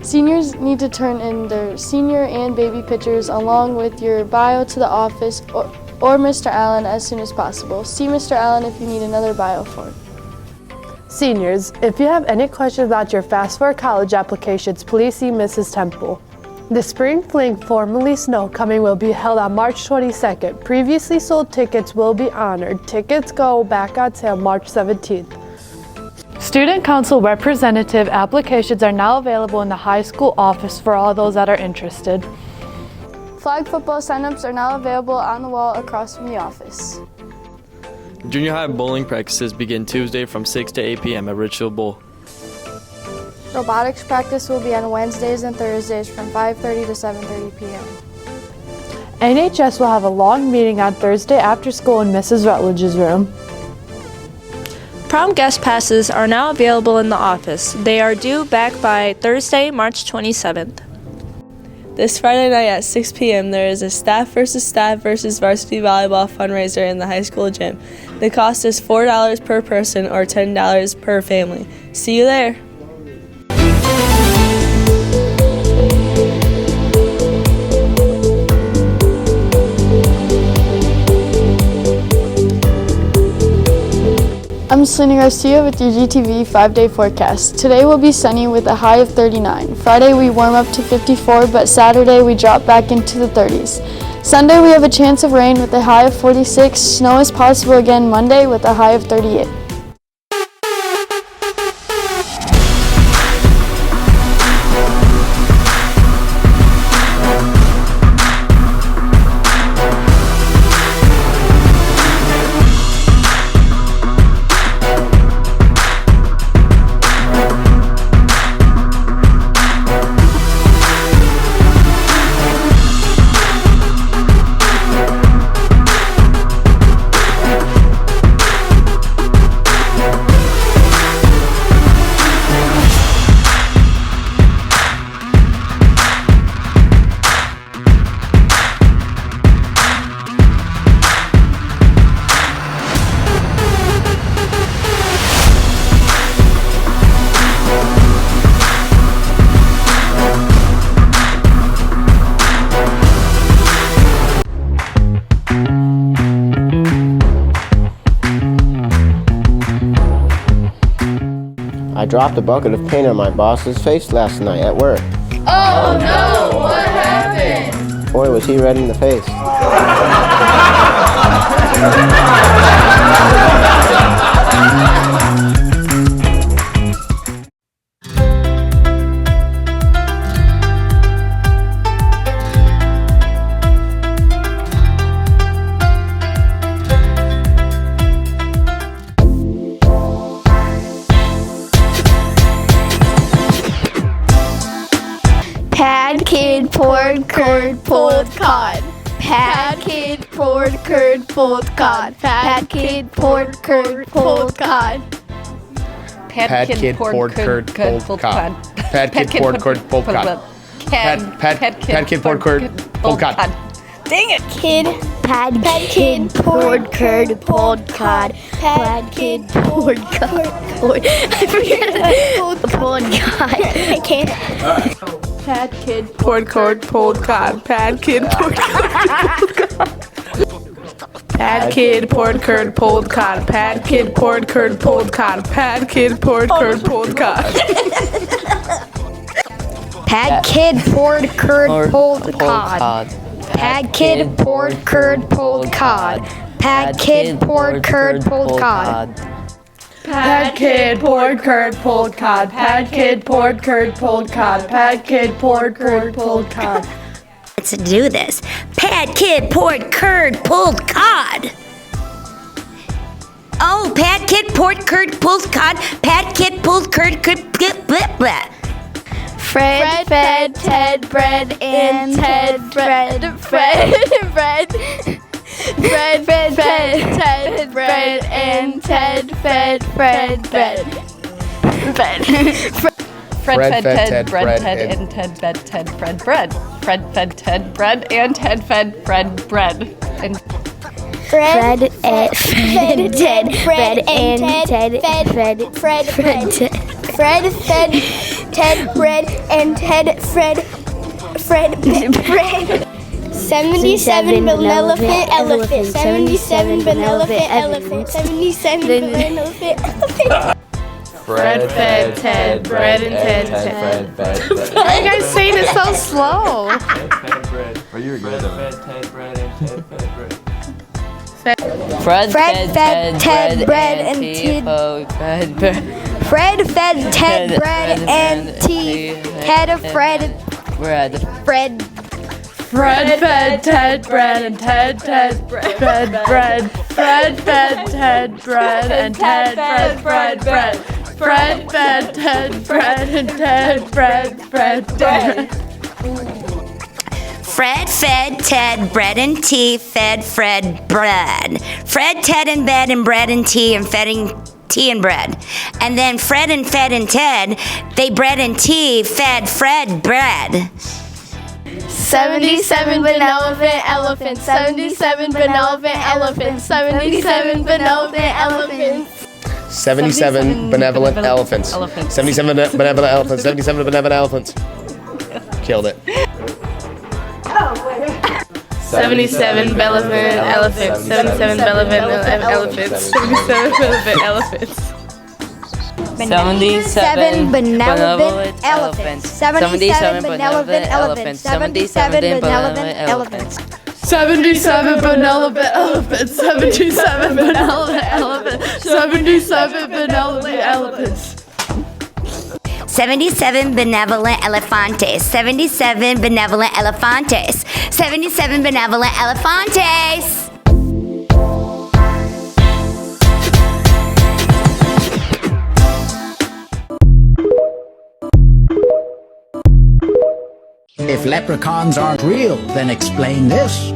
Seniors need to turn in their senior and baby pictures along with your bio to the office or Mr. Allen as soon as possible. See Mr. Allen if you need another bio form. Seniors, if you have any questions about your FAFSA college applications, please see Mrs. Temple. The Spring Fling, formerly Snow Coming, will be held on March 22nd. Previously sold tickets will be honored. Tickets go back on sale March 17th. Student Council representative applications are now available in the high school office for all those that are interested. Flag football signups are now available on the wall across from the office. Junior high bowling practices begin Tuesday from 6 to 8 p.m. at Richfield Bowl. Robotics practice will be on Wednesdays and Thursdays from 5:30 to 7:30 p.m. NHS will have a long meeting on Thursday after school in Mrs. Rutledge's room. Prom guest passes are now available in the office. They are due back by Thursday, March 27th. This Friday night at 6 p.m. there is a staff versus varsity volleyball fundraiser in the high school gym. The cost is $4 per person or $10 per family. See you there. I'm Selena Garcia with your GTV 5-day forecast. Today will be sunny with a high of 39. Friday we warm up to 54, but Saturday we drop back into the 30s. Sunday we have a chance of rain with a high of 46. Snow is possible again Monday with a high of 38. I dropped a bucket of paint on my boss's face last night at work. Oh no, what happened? Boy, was he red in the face. Pad kid poured curd pulled cod. Pad kid poured curd pulled cod. Pad kid poured curd pulled cod. Pad kid poured curd pulled cod. Pad kid poured curd pulled cod. Pad kid poured curd pulled cod. Dang it, kid. Pad kid poured curd pulled cod. Pad kid poured curd. I forget pulled cod. I can't. Pad kid poured curd pulled cod. Pad kid poured curd pulled cod. Pad kid poured curd pulled cod. Pad kid poured curd pulled cod. Pad kid poured curd pulled cod. Pad kid poured curd pulled cod. Pad kid poured curd pulled cod. Pad kid poured curd pulled cod. Pad kid poured curd pulled cod. Pad kid poured curd pulled cod. Pad kid poured curd pulled cod. Let's do this. Pad kid poured curd pulled cod. Oh, Pad kid poured curd pulled cod. Pad kid pulled curd blah blah. Fred fed Ted bread and Ted bread. Fred fed Ted bread and Ted fed Fred bread. Fred fed Ted bread and Ted fed Ted Fred bread. Fred fed Ted bread and Ted fed Fred bread. And Fred fed Ted bread and Ted fed Fred bread. Fred fed Ted, Bread, and Ted, Fred, Bread. 77 benevolent elephants. 77 benevolent elephants. 77 benevolent elephants. Fred fed Ted bread and Ted fed. Why are you guys saying it so slow? Fred fed Ted bread and Ted. Fred fed Ted bread and Ted Fred bread. Fred fed Ted bread and Ted fed bread. Fred fed Ted bread and Ted fed bread. Fred fed Ted bread and Ted fed bread. Fred fed Ted bread and tea, fed Fred bread. Fred, Ted, and bed and bread and tea and feeding tea and bread. And then Fred and Ted, they bread and tea fed Fred bread. 77 benevolent elephants. 77 benevolent elephants. 77 benevolent elephants. 77 benevolent elephants. 77 benevolent elephants. 77 benevolent elephants. Killed it. 77 benevolent elephants. 77 benevolent elephants. 77 benevolent elephants. 77 benevolent elephants. 77 benevolent elephants. 77 benevolent elephants. 77 benevolent elephants. 77 benevolent elephants. 77 benevolent elephants. 77 benevolent elephantes. 77 benevolent elephantes. 77 benevolent elephantes. If leprechauns aren't real, then explain this.